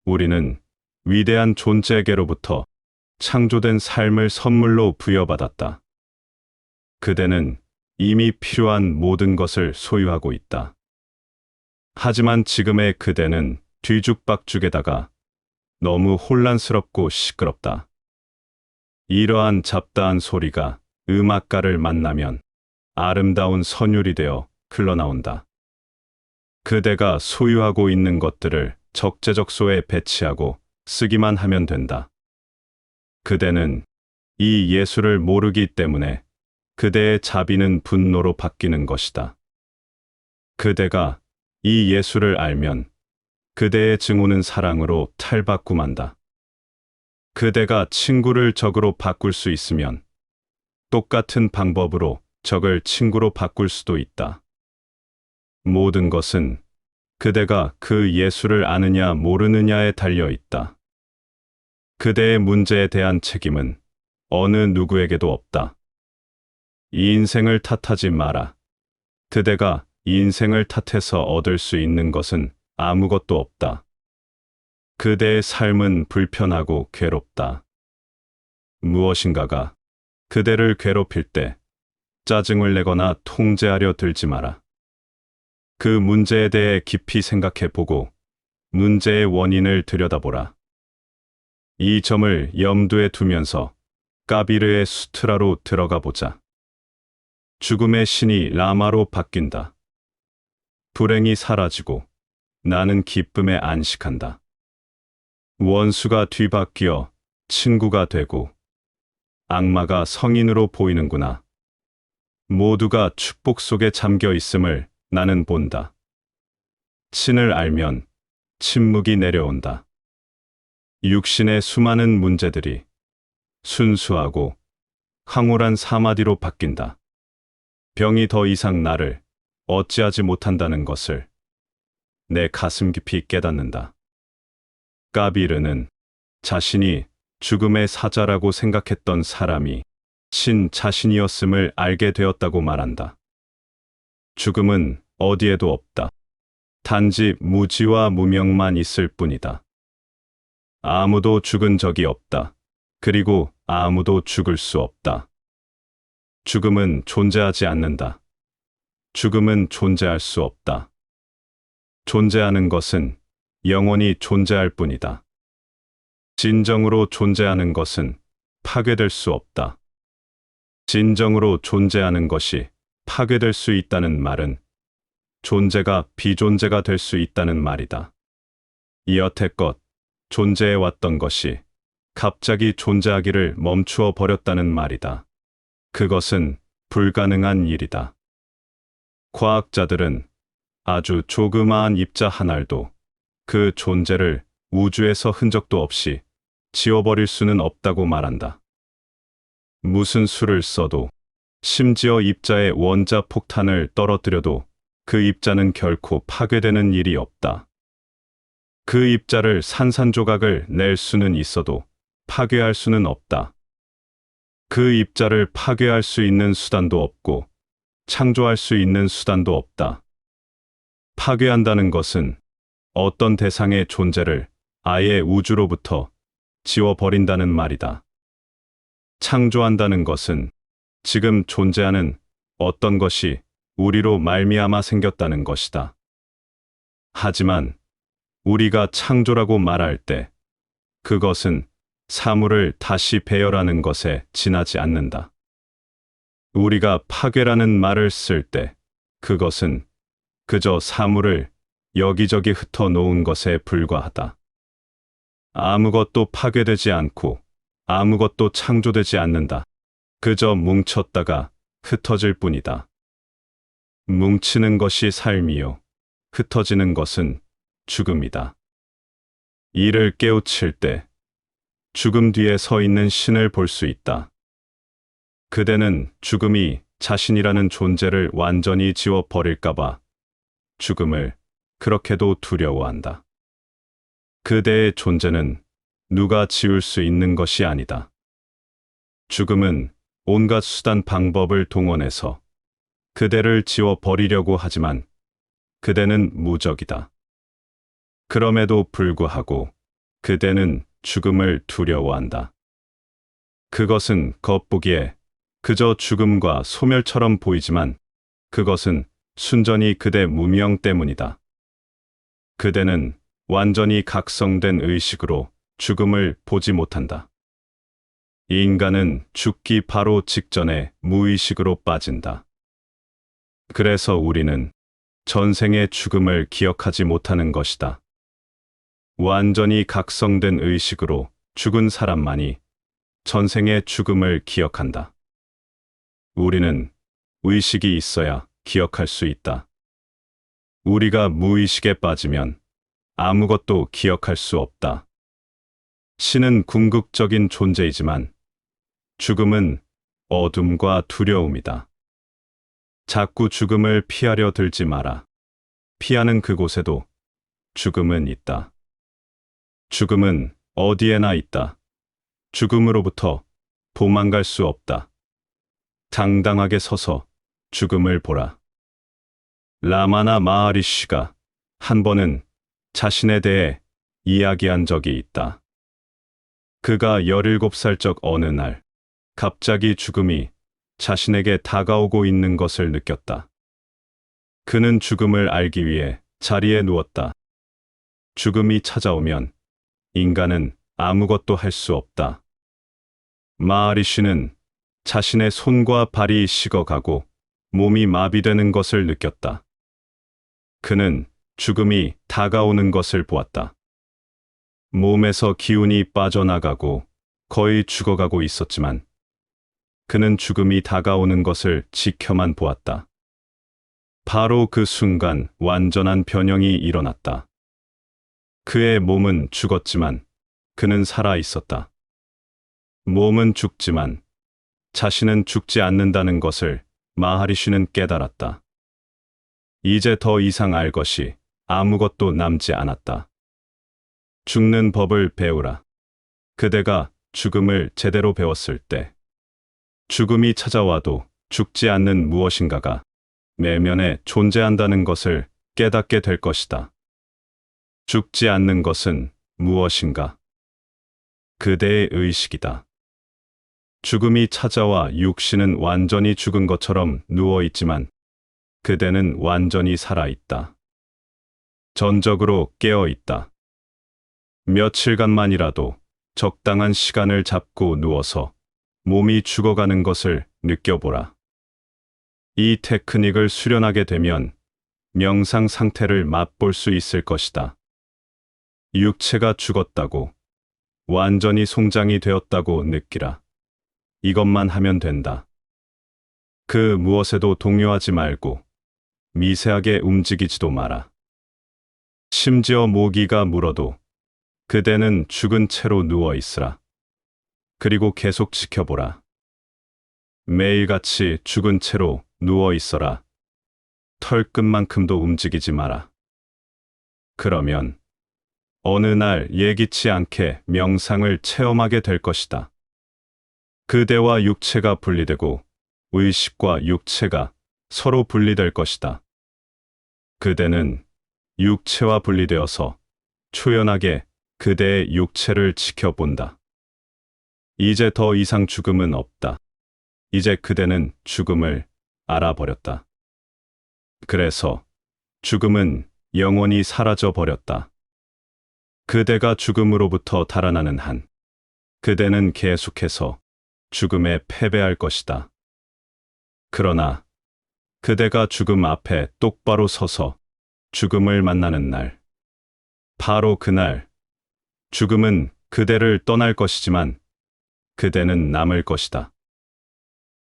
우리는 위대한 존재에게로부터 창조된 삶을 선물로 부여받았다. 그대는 이미 필요한 모든 것을 소유하고 있다. 하지만 지금의 그대는 뒤죽박죽에다가 너무 혼란스럽고 시끄럽다. 이러한 잡다한 소리가 음악가를 만나면 아름다운 선율이 되어 흘러나온다. 그대가 소유하고 있는 것들을 적재적소에 배치하고 쓰기만 하면 된다. 그대는 이 예술을 모르기 때문에 그대의 자비는 분노로 바뀌는 것이다. 그대가 이 예술을 알면 그대의 증오는 사랑으로 탈바꿈한다. 그대가 친구를 적으로 바꿀 수 있으면 똑같은 방법으로 적을 친구로 바꿀 수도 있다. 모든 것은 그대가 그 예술을 아느냐 모르느냐에 달려 있다. 그대의 문제에 대한 책임은 어느 누구에게도 없다. 이 인생을 탓하지 마라. 그대가 이 인생을 탓해서 얻을 수 있는 것은 아무것도 없다. 그대의 삶은 불편하고 괴롭다. 무엇인가가 그대를 괴롭힐 때 짜증을 내거나 통제하려 들지 마라. 그 문제에 대해 깊이 생각해 보고 문제의 원인을 들여다보라. 이 점을 염두에 두면서 까비르의 수트라로 들어가 보자. 죽음의 신이 라마로 바뀐다. 불행이 사라지고 나는 기쁨에 안식한다. 원수가 뒤바뀌어 친구가 되고 악마가 성인으로 보이는구나. 모두가 축복 속에 잠겨 있음을 나는 본다. 신을 알면 침묵이 내려온다. 육신의 수많은 문제들이 순수하고 황홀한 사마디로 바뀐다. 병이 더 이상 나를 어찌하지 못한다는 것을 내 가슴 깊이 깨닫는다. 까비르는 자신이 죽음의 사자라고 생각했던 사람이 신 자신이었음을 알게 되었다고 말한다. 죽음은 어디에도 없다. 단지 무지와 무명만 있을 뿐이다. 아무도 죽은 적이 없다. 그리고 아무도 죽을 수 없다. 죽음은 존재하지 않는다. 죽음은 존재할 수 없다. 존재하는 것은 영원히 존재할 뿐이다. 진정으로 존재하는 것은 파괴될 수 없다. 진정으로 존재하는 것이 파괴될 수 있다는 말은 존재가 비존재가 될 수 있다는 말이다. 여태껏 존재해왔던 것이 갑자기 존재하기를 멈추어 버렸다는 말이다. 그것은 불가능한 일이다. 과학자들은 아주 조그마한 입자 한 알도 그 존재를 우주에서 흔적도 없이 지워버릴 수는 없다고 말한다. 무슨 수를 써도 심지어 입자의 원자 폭탄을 떨어뜨려도 그 입자는 결코 파괴되는 일이 없다. 그 입자를 산산조각을 낼 수는 있어도 파괴할 수는 없다. 그 입자를 파괴할 수 있는 수단도 없고 창조할 수 있는 수단도 없다. 파괴한다는 것은 어떤 대상의 존재를 아예 우주로부터 지워버린다는 말이다. 창조한다는 것은 지금 존재하는 어떤 것이 우리로 말미암아 생겼다는 것이다. 하지만 우리가 창조라고 말할 때 그것은 사물을 다시 배열하는 것에 지나지 않는다. 우리가 파괴라는 말을 쓸 때 그것은 그저 사물을 여기저기 흩어놓은 것에 불과하다. 아무것도 파괴되지 않고 아무것도 창조되지 않는다. 그저 뭉쳤다가 흩어질 뿐이다. 뭉치는 것이 삶이요. 흩어지는 것은 죽음이다. 이를 깨우칠 때 죽음 뒤에 서 있는 신을 볼 수 있다. 그대는 죽음이 자신이라는 존재를 완전히 지워버릴까봐 죽음을 그렇게도 두려워한다. 그대의 존재는 누가 지울 수 있는 것이 아니다. 죽음은 온갖 수단 방법을 동원해서 그대를 지워버리려고 하지만 그대는 무적이다. 그럼에도 불구하고 그대는 죽음을 두려워한다. 그것은 겉보기에 그저 죽음과 소멸처럼 보이지만 그것은 순전히 그대 무명 때문이다. 그대는 완전히 각성된 의식으로 죽음을 보지 못한다. 인간은 죽기 바로 직전에 무의식으로 빠진다. 그래서 우리는 전생의 죽음을 기억하지 못하는 것이다. 완전히 각성된 의식으로 죽은 사람만이 전생의 죽음을 기억한다. 우리는 의식이 있어야 기억할 수 있다. 우리가 무의식에 빠지면 아무것도 기억할 수 없다. 신은 궁극적인 존재이지만 죽음은 어둠과 두려움이다. 자꾸 죽음을 피하려 들지 마라. 피하는 그곳에도 죽음은 있다. 죽음은 어디에나 있다. 죽음으로부터 도망갈 수 없다. 당당하게 서서 죽음을 보라. 라마나 마하리시가 한 번은 자신에 대해 이야기한 적이 있다. 그가 17살 적 어느 날 갑자기 죽음이 자신에게 다가오고 있는 것을 느꼈다. 그는 죽음을 알기 위해 자리에 누웠다. 죽음이 찾아오면 인간은 아무것도 할 수 없다. 마하리시는 자신의 손과 발이 식어가고 몸이 마비되는 것을 느꼈다. 그는 죽음이 다가오는 것을 보았다. 몸에서 기운이 빠져나가고 거의 죽어가고 있었지만 그는 죽음이 다가오는 것을 지켜만 보았다. 바로 그 순간 완전한 변형이 일어났다. 그의 몸은 죽었지만 그는 살아 있었다. 몸은 죽지만 자신은 죽지 않는다는 것을 마하리시는 깨달았다. 이제 더 이상 알 것이 아무것도 남지 않았다. 죽는 법을 배우라. 그대가 죽음을 제대로 배웠을 때 죽음이 찾아와도 죽지 않는 무엇인가가 내면에 존재한다는 것을 깨닫게 될 것이다. 죽지 않는 것은 무엇인가? 그대의 의식이다. 죽음이 찾아와 육신은 완전히 죽은 것처럼 누워 있지만 그대는 완전히 살아 있다. 전적으로 깨어 있다. 며칠간만이라도 적당한 시간을 잡고 누워서 몸이 죽어가는 것을 느껴보라. 이 테크닉을 수련하게 되면 명상 상태를 맛볼 수 있을 것이다. 육체가 죽었다고, 완전히 송장이 되었다고 느끼라. 이것만 하면 된다. 그 무엇에도 동요하지 말고 미세하게 움직이지도 마라. 심지어 모기가 물어도 그대는 죽은 채로 누워 있으라. 그리고 계속 지켜보라. 매일같이 죽은 채로 누워 있어라. 털끝만큼도 움직이지 마라. 그러면 어느 날 예기치 않게 명상을 체험하게 될 것이다. 그대와 육체가 분리되고 의식과 육체가 서로 분리될 것이다. 그대는 육체와 분리되어서 초연하게 그대의 육체를 지켜본다. 이제 더 이상 죽음은 없다. 이제 그대는 죽음을 알아버렸다. 그래서 죽음은 영원히 사라져 버렸다. 그대가 죽음으로부터 달아나는 한, 그대는 계속해서 죽음에 패배할 것이다. 그러나 그대가 죽음 앞에 똑바로 서서 죽음을 만나는 날, 바로 그날, 죽음은 그대를 떠날 것이지만 그대는 남을 것이다.